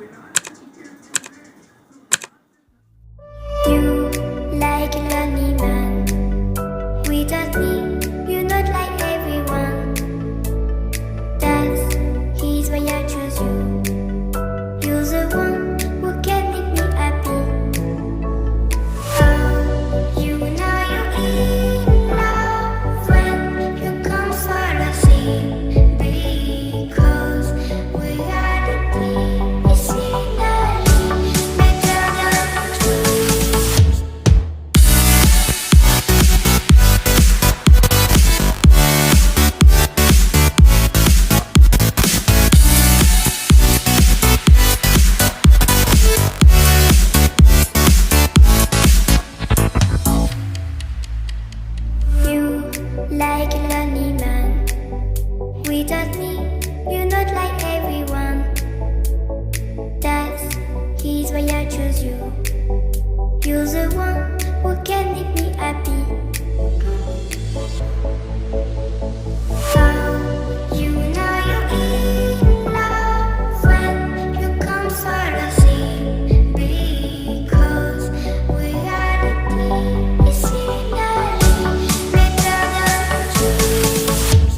You like a lonely man. Without me, you're not like everyone. That's why I choose you. You're the one who can make me happy. Oh, you know you're in love when you come for the sea. Because we are the scenery better than trees. You like a lonely man. Without me, you're not like everyone. That's why I choose you. You're the one who can make me happy. Oh, you know you're in love when you come for the sea. Because we are the scenery better than trees.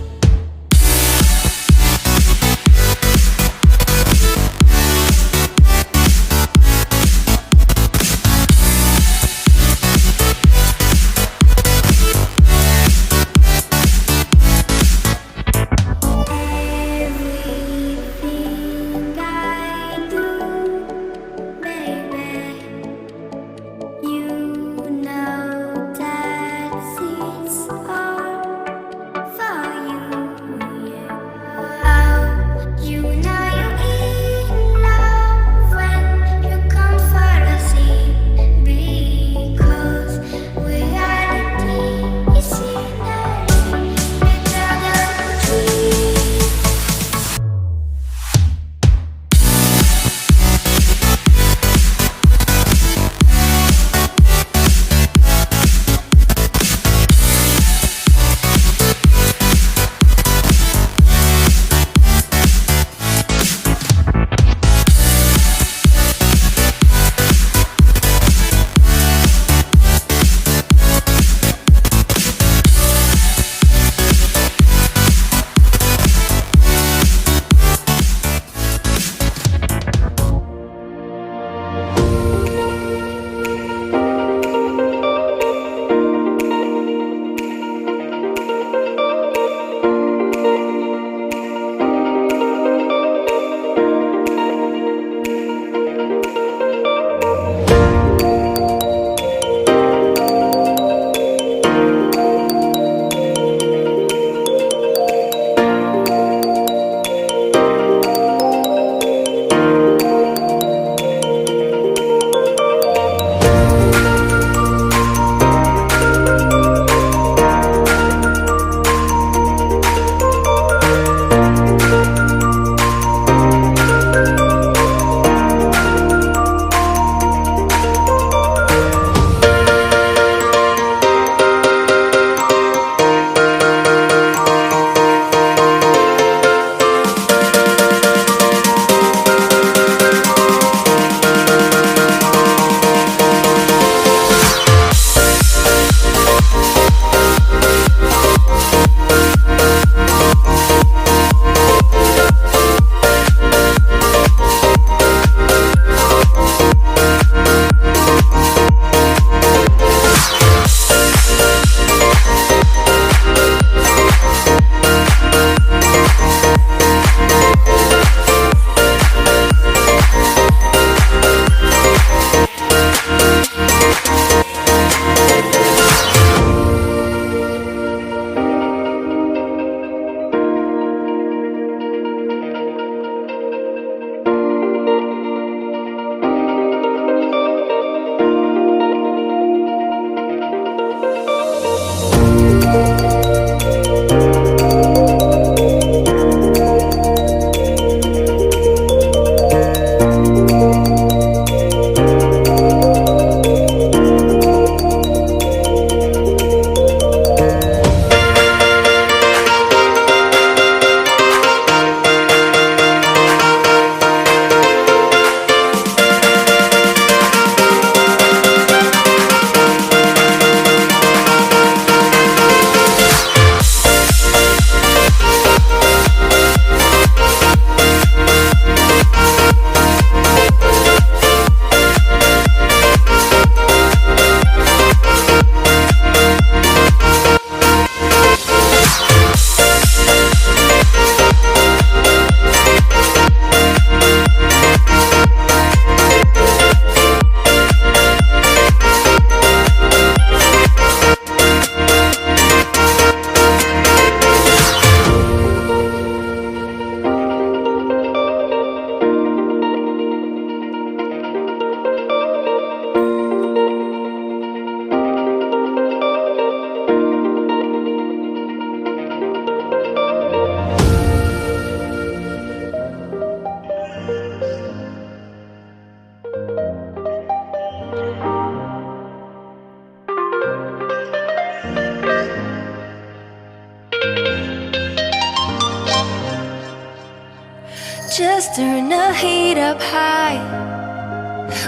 Just turn the heat up high.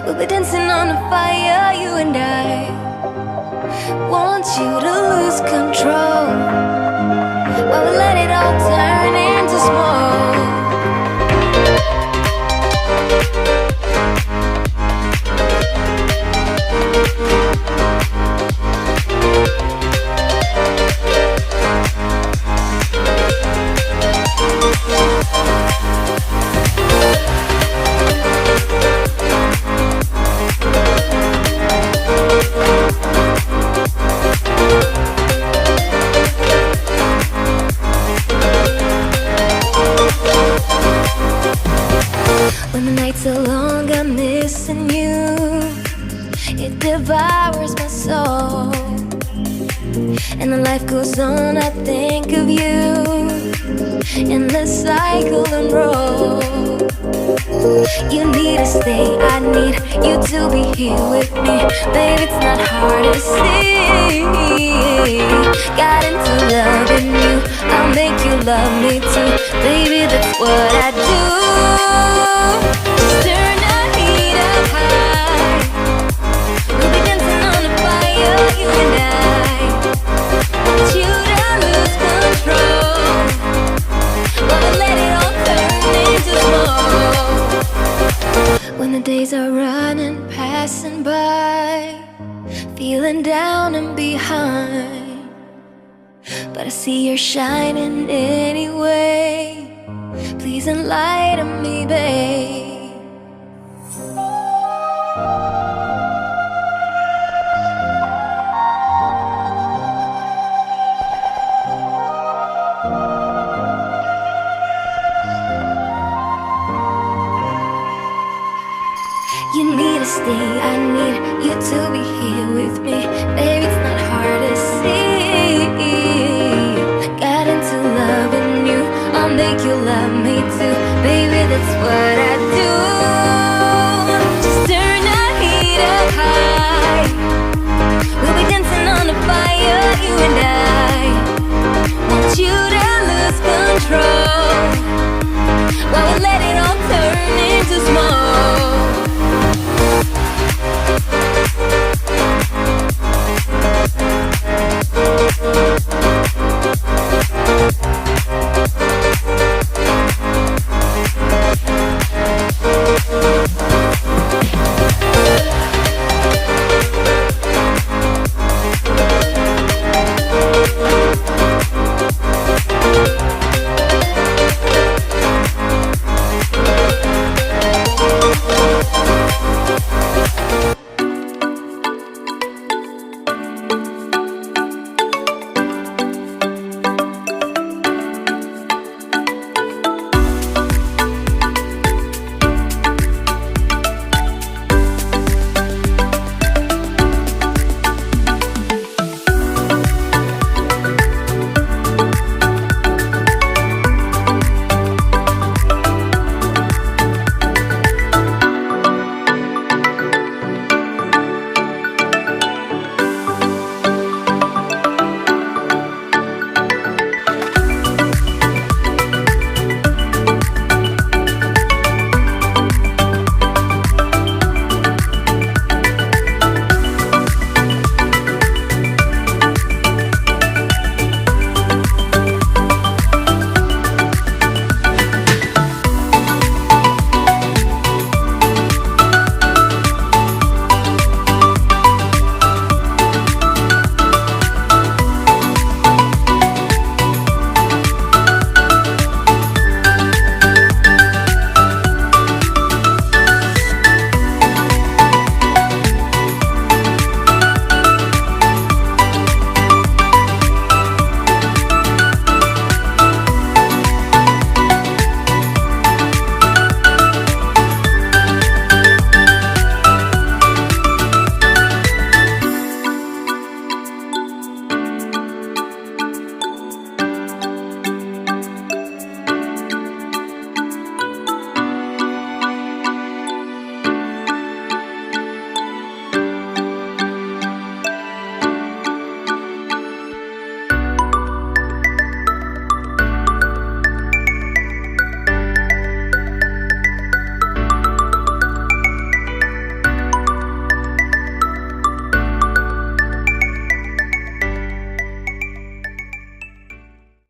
We'll be dancing on the fire, you and I. Want you to lose control while we let it all turn into smoke. When the nights are long, I'm missing you. It devours my soul. And the life goes on, I think of you. In the cycle and roll. You need to stay, I need you to be here with me. Baby, it's not hard to see. Got into loving you, I'll make you love me too. Baby, that's what I do. Just turn the heat up high. We'll be dancing on the fire, you and I. Want you to lose control while we let it all turn into smoke. When the days are running, passing by, feeling down and behind, but I see you're shining anyway. Please enlighten me, babe. You need to stay, I need you to be here with me. Baby, it's not hard to see. Got into loving you, I'll make you love me too. Baby, that's what I do. Just turn the heat up high. We'll be dancing on the fire, you and I. Want you to lose control while we let it all